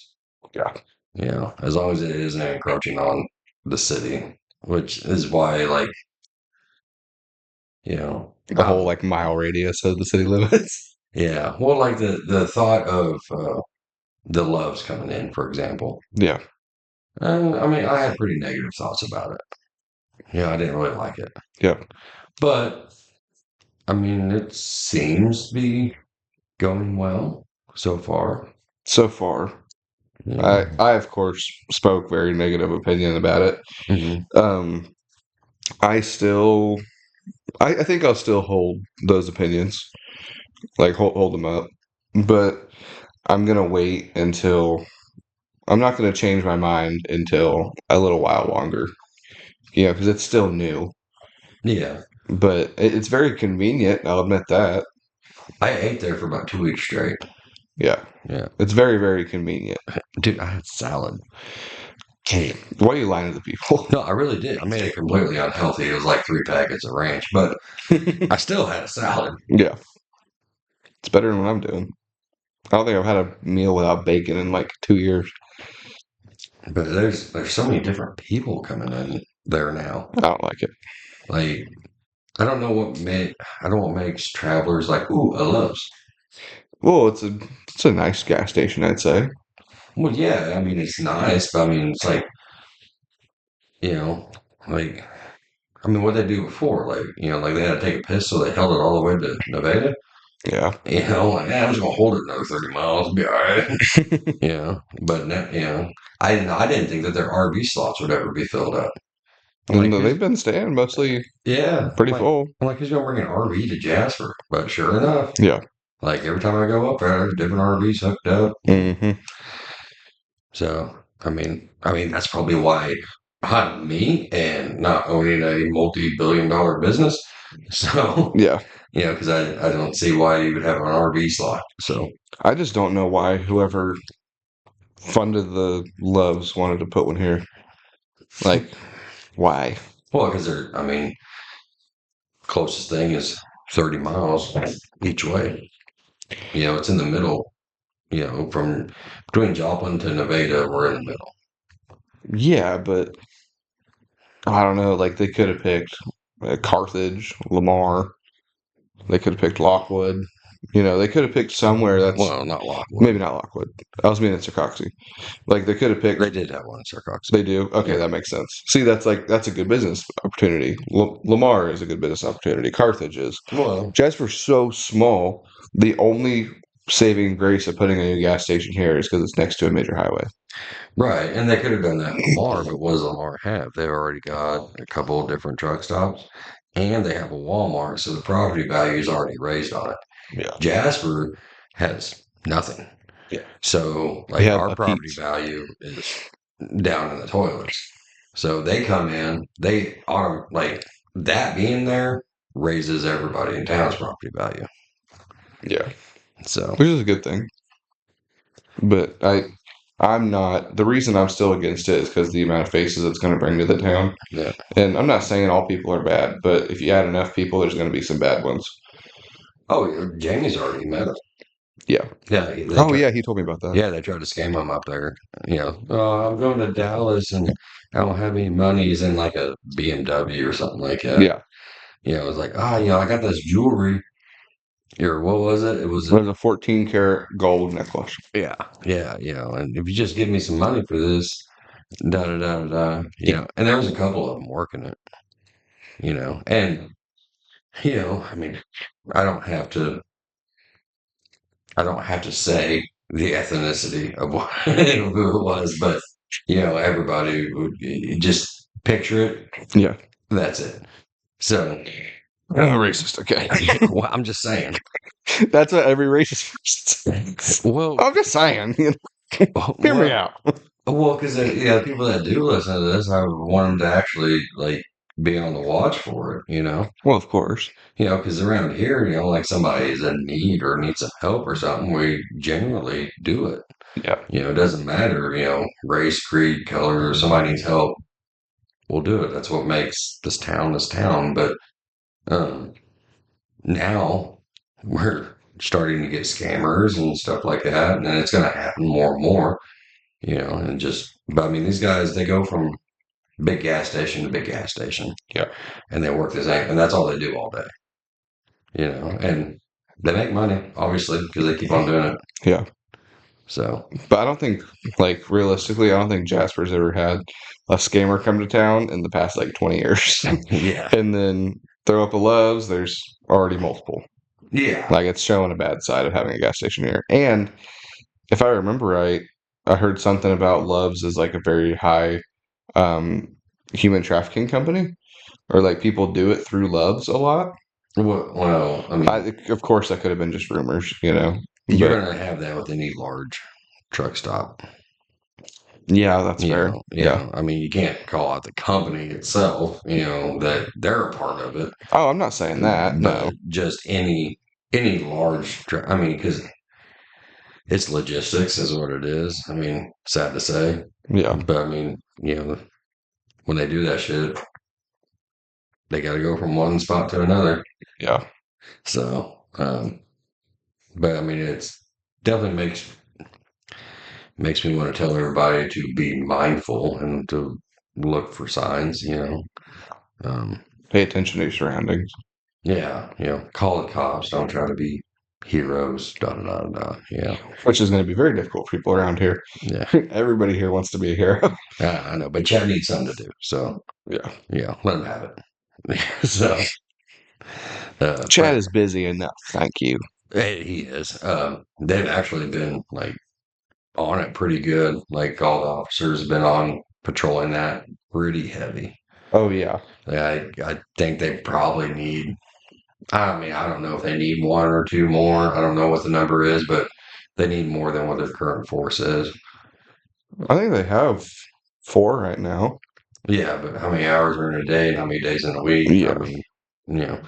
Yeah, As long as it isn't encroaching on the city, which is why, like, the I whole don't like mile radius of the city limits. yeah. Well, like the thought of the loves coming in, for example. Yeah, I mean, I had pretty negative thoughts about it. I didn't really like it, yeah. but I mean, it seems to be going well so far. So far, I Yeah. I of course spoke very negative opinion about it. Hmm. Um, I still, I think I'll still hold those opinions, like hold them up, but I'm gonna wait until I'm not gonna change my mind until a little while longer. Because it's still new, Yeah. but it's very convenient. I'll admit that. I ate there for about 2 weeks straight. Yeah, Yeah. it's very very convenient. Dude, I had salad. Hey, why are you lying to the people? No, I really did. I made it completely unhealthy. It was like 3 packets of ranch, but I still had a salad. Yeah, it's better than what I'm doing. I don't think I've had a meal without bacon in like 2 years. But there's so many different people coming in there now. I don't like it. Like I don't know I don't know what makes travelers like, ooh, a Love's. Well, it's a nice gas station, I'd say. Well, yeah, I mean it's nice, but I mean it's like, you know, like I mean what they do before, like, like they had to take a piss, so they held it all the way to Nevada. Yeah. Like, yeah, I'm just gonna hold it another 30 miles, be all right. But now, I didn't think that their RV slots would ever be filled up. I'm And like, they've who's been staying mostly yeah, pretty full. who's gonna bring an RV to Jasper? But sure enough, Yeah. like every time I go up there, there's different RVs hooked up. Hmm. So I mean that's probably why I'm me and not owning a multi-billion-dollar business. So Yeah. because I don't see why you would have an RV slot. So I just don't know why whoever funded the Loves wanted to put one here. Like, why? well, because I mean, closest thing is 30 miles each way. It's in the middle. From between Joplin to Nevada, we're in the middle. Yeah, but I don't know. Like, they could have picked Carthage, Lamar. They could have picked Lockwood. They could have picked somewhere that's Well, not Lockwood. maybe not Lockwood. I was meaning Circoxie. Like, they could have picked. They did have one in Sarcoxy. They do. Okay, Yeah. that makes sense. See, that's a good business opportunity. Lamar is a good business opportunity. Carthage is. Well, Jasper's so small. The only saving grace of putting a new gas station here is because it's next to a major highway. right. And they could have done that in Lamar, but what does Lamar have? They've already got a couple of different truck stops and they have a Walmart. So the property value is already raised on it. Yeah. Jasper has nothing. Yeah. So, We like, have our a property Pete's. value is down in the toilets. So they come in, they are like that being there raises everybody in town's property value. Yeah. So, Which is a good thing. But I'm not the reason I'm still against it is because the amount of faces it's going to bring to the town. yeah. And I'm not saying all people are bad, but if you add enough people, there's going to be some bad ones. Oh, Jamie's already met us. Yeah. Yeah, they Oh tried. yeah, he told me about that. Yeah, they tried to scam him up there. Oh, I'm going to Dallas and I don't have any money. He's in like a BMW or something like that. Yeah. It was like, I got this jewelry. Or what was it? It was There's a 14 karat gold necklace. yeah, yeah, And if you just give me some money for this, da da da da. And there was a couple of them working it. And I mean, I don't have to, I don't have to say the ethnicity of who it was, but everybody would just picture it. Yeah. That's it. So, Racist. Okay. well, I'm just saying. That's what every racist person says. Well, I'm just saying. Hear me well, out. well, because people that do listen to this, I want them to actually like be on the watch for it. Well, of course. Because around here, like somebody's in need or needs some help or something, we genuinely do it. Yeah. It doesn't matter, race, creed, color, or somebody needs help, we'll do it. That's what makes this town this town. But um, now we're starting to get scammers and stuff like that, and it's going to happen more and more, and but I mean, these guys, they go from big gas station to big gas station, Yeah. and they work the same, and that's all they do all day, and they make money, obviously, because they keep on doing it. Yeah. So, But I don't think, like, realistically, I don't think Jasper's ever had a scammer come to town in the past, like, 20 years. yeah, And then throw up a Love's, there's already multiple. yeah. Like, it's showing a bad side of having a gas station here. And if I remember right, I heard something about Love's is, like, a very high um, human trafficking company. Or, like, people do it through Love's a lot. Well, I mean, Of course, that could have been just rumors, you're But, going to have that with any large truck stop. yeah, that's fair. Yeah. I mean, you can't call out the company itself, that they're a part of it, Oh, I'm not saying that. No. but just any large, I mean, because it's logistics is what it is. I mean, sad to say, Yeah. but I mean, when they do that shit, they got to go from one spot to another. Yeah. So, but I mean, it's definitely makes me want to tell everybody to be mindful and to look for signs. Um, Pay attention to your surroundings. Yeah, call the cops. Don't try to be heroes. Da da da da. Yeah, Which is going to be very difficult for people around here. yeah. Everybody here wants to be a hero. I know, but Chad needs something to do. So Yeah. yeah, let him have it. So, Chad but is busy enough. Thank you. hey, he is. They've actually been like on it pretty good. Like all the officers have been on patrolling that pretty heavy. Oh, yeah. I think they probably need. I mean, I don't know if they need one or two more. I don't know what the number is, but they need more than what their current force is. I think they have 4 right now. Yeah, but how many hours are in a day and how many days in a week? I Yeah. mean, you know,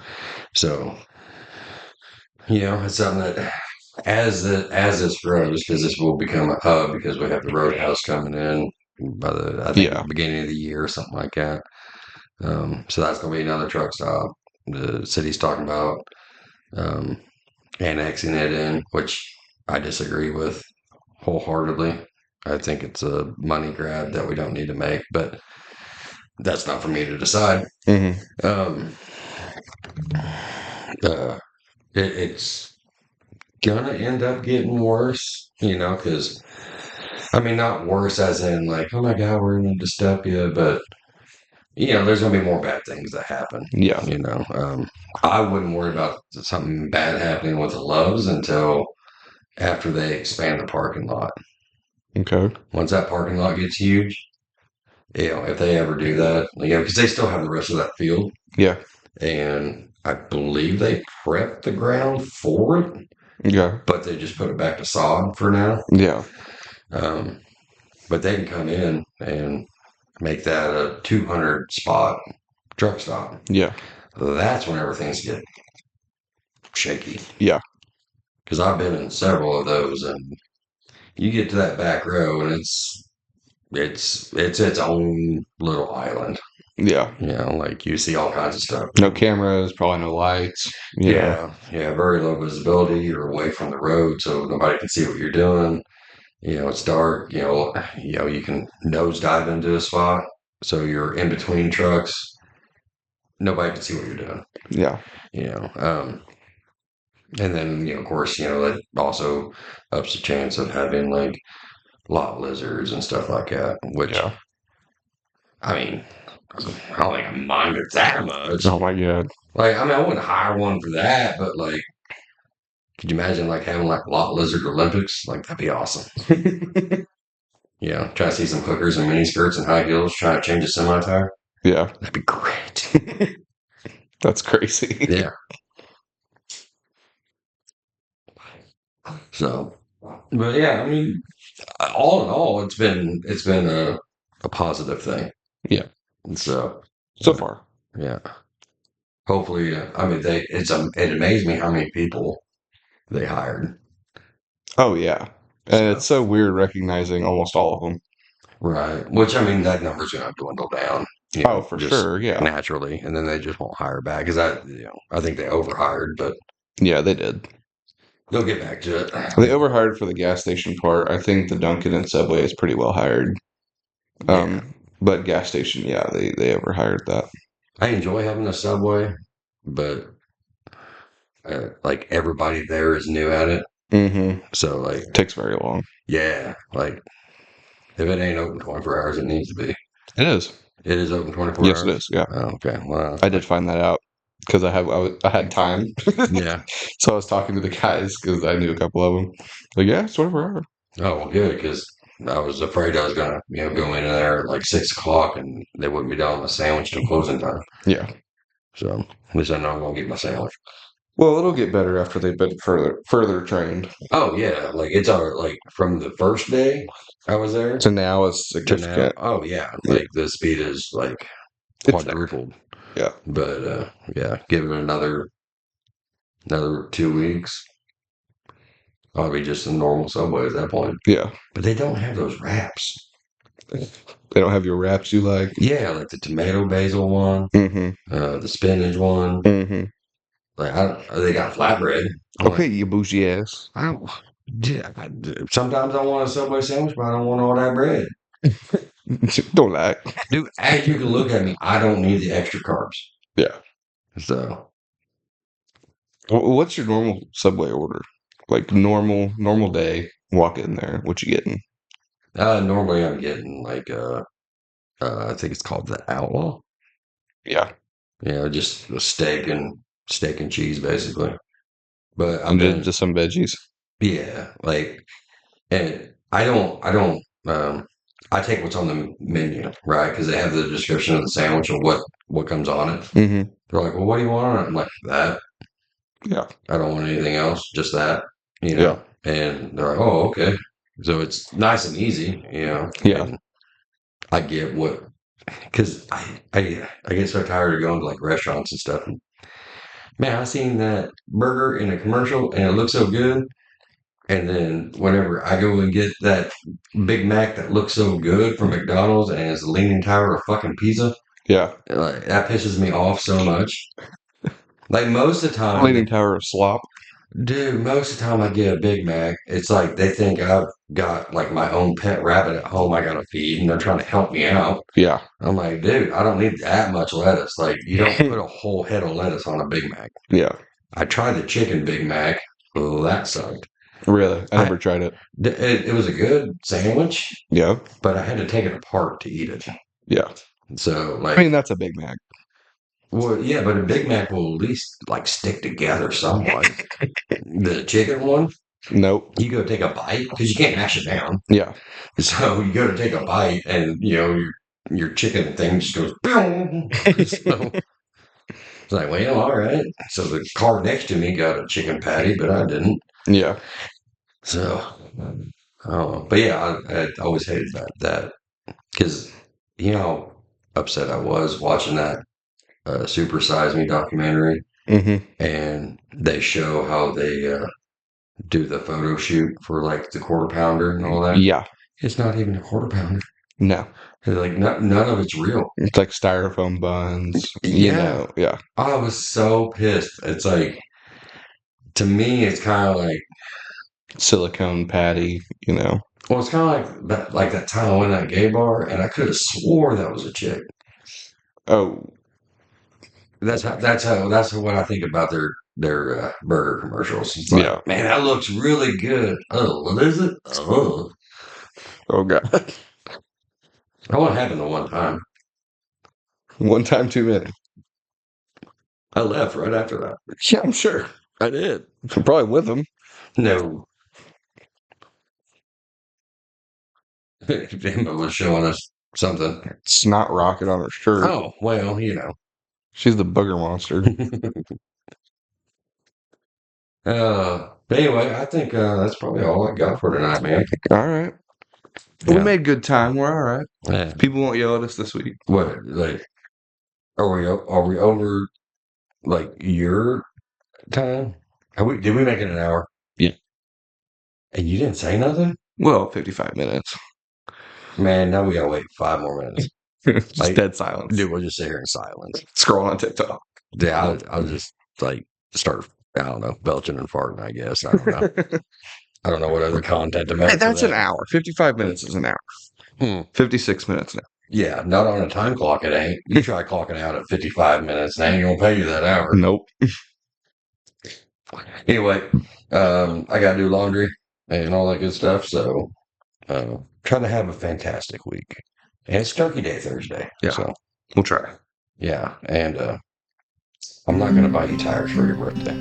so it's something that as this grows, because this will become a hub because we have the roadhouse coming in by I think Yeah. beginning of the year or something like that. So that's going to be another truck stop. The city's talking about um, annexing it in, which I disagree with wholeheartedly. I think it's a money grab that we don't need to make, but that's not for me to decide. Hmm. Um, uh, it's gonna end up getting worse, because I mean, not worse as in like, oh my God, we're in a dystopia, but there's gonna be more bad things that happen. Yeah. I wouldn't worry about something bad happening with the Loves until after they expand the parking lot. Okay. Once that parking lot gets huge, if they ever do that, because they still have the rest of that field, Yeah. and I believe they prep the ground for it, Yeah. but they just put it back to sod for now. Yeah. Um, but they can come in and make that a 200 spot truck stop. Yeah. That's whenever things get shaky. Yeah. Because I've been in several of those, and you get to that back row, and it's its own little island. Yeah. Like you see all kinds of stuff. No cameras, probably no lights. Yeah, very low visibility. You're away from the road, so nobody can see what you're doing. It's dark. You can nosedive into a spot, so you're in between trucks. Nobody can see what you're doing. Yeah. You know, um, and then of course, that also ups the chance of having like lot lizards and stuff like that, which Yeah. I mean, I don't think I mind it that much. Oh my god. Like, I mean, I wouldn't hire one for that, but like, could you imagine like having like lot lizard Olympics? Like, that'd be awesome. Try to see some hookers in mini skirts and high heels trying to change a semi tire. Yeah. That'd be great. That's crazy. Yeah. So, but yeah, I mean, all in all, it's been a positive thing. Yeah. And so, So far. yeah. Hopefully, I mean, it amazed me how many people they hired. Oh yeah. And it's So, so weird recognizing almost all of them. right. Which I mean, that number's going to dwindle down, Oh, for just sure. Yeah. naturally, and then they just won't hire back because I think they overhired, but Yeah, they did. they'll get back to it. They overhired for the gas station part. I think the Dunkin' and Subway is pretty well hired. Yeah, But gas station, yeah, they overhired that. I enjoy having a Subway, but like everybody there is new at it, Mm-hmm. so like Takes very long. yeah, like if it ain't open 24 hours, it needs to be. It is. It is open 24 Yes, it hours. is. Yeah, Oh, okay. Well, I did find that out because I had time, yeah. so I was talking to the guys because I knew a couple of them. Like, yeah, it's 24 hours. Oh, well, good because I was afraid I was gonna, go in there at like 6 o'clock and they wouldn't be done with my sandwich till closing time. Yeah. So at least I know I'm gonna get my sandwich. Well, it'll get better after they've been further trained. Oh yeah, like it's all like from the first day I was there So now it's to now. significant. Oh yeah, Yeah, like the speed is like it's there. quadrupled. Yeah. But yeah, give it another 2 weeks. I'll be just a normal Subway at that point. Yeah. But they don't have those wraps. They don't have your wraps you like. Yeah, like the tomato basil one, Mm-hmm. the spinach one. Mm-hmm. Like they got flatbread. I'm Okay, like, you bougie ass. I don't. Yeah, sometimes I want a Subway sandwich, but I don't want all that bread. Don't lie. Dude, as you can look at me, I don't need the extra carbs. Yeah. So What's your normal Subway order? Like normal day, walk in there. What you getting? normally I'm getting like I think it's called the Outlaw. Yeah. Just a steak and cheese basically. But I've And been just some veggies. yeah, like and I don't I take what's on the menu, right? Because they have the description of the sandwich and what comes on it. Mm-hmm. They're like, well, what do you want on it? I'm like, that. Yeah. I don't want anything else, just that, Yeah. And they're like, oh, okay. So it's nice and easy, Yeah. and I get what, because I get so tired of going to like restaurants and stuff. And, man, I seen that burger in a commercial and it looks so good. And then whenever I go and get that Big Mac that looks so good from McDonald's and it's a leaning tower of fucking pizza, Yeah. like, that pisses me off so much. Like most of the time, Leaning Tower of Slop. dude, most of the time I get a Big Mac, it's like they think I've got like my own pet rabbit at home I gotta feed and they're trying to help me out. Yeah. I'm like, dude, I don't need that much lettuce. Like, you don't put a whole head of lettuce on a Big Mac. Yeah. I tried the chicken Big Mac. Oh, that sucked. Really? I I never tried it. it was a good sandwich, Yeah. but I had to take it apart to eat it. Yeah. So, I mean, like, that's a Big Mac. well, yeah, but a Big Mac will at least like stick together somewhat. The chicken one, Nope. you go take a bite because you can't mash it down. Yeah. So you go to take a bite, and your chicken thing just goes. Boom. So it's like, well, all right. So the car next to me got a chicken patty, but I didn't. Yeah. So, but yeah, I always hated that because how upset I was watching that Super Size Me documentary, Mm-hmm. and they show how they do the photo shoot for like the quarter pounder and all that. Yeah. It's not even a quarter pounder. No. Like none of it's real. It's like styrofoam buns. Yeah, Yeah. I was so pissed. It's like to me, it's kind of like Silicone patty. well, it's kind of like that time I went to that gay bar, and I could have swore that was a chick. Oh, That's what I think about their burger commercials. It's like, yeah. man, that looks really good. Oh, what is it? Oh, Oh, God. that only happened the one time. One time too many. I left right after that. Yeah, I'm sure. I did. I'm probably with them. No, Emma was showing us something. Snot rocket on her shirt. Oh, well, you know. She's the booger monster. But anyway, I think that's probably all I got for tonight, man. All right. We Yeah. made good time. We're all right. Yeah. People won't yell at us this week. What, like, are we over like your time? Did we make it an hour? Yeah. And you didn't say nothing? Well, 55 minutes. Man, now we gotta wait 5 more minutes. Just Like, dead silence. dude, we'll just sit here in silence. Scroll on TikTok. Yeah, I'll just like start. I don't know, belching and farting. I guess I don't know. I don't know what other content to make. Hey, For that's an that. hour. 55 minutes is an hour. Hmm. 56 minutes now. Yeah, not on a time clock. It ain't. You try clocking out at 55 minutes, they ain't gonna pay you that hour. Nope. Anyway, I gotta do laundry and all that good stuff. So, trying to have a fantastic week. And it's Turkey Day Thursday. Yeah. So, We'll try. yeah, and I'm not gonna buy you tires for your birthday.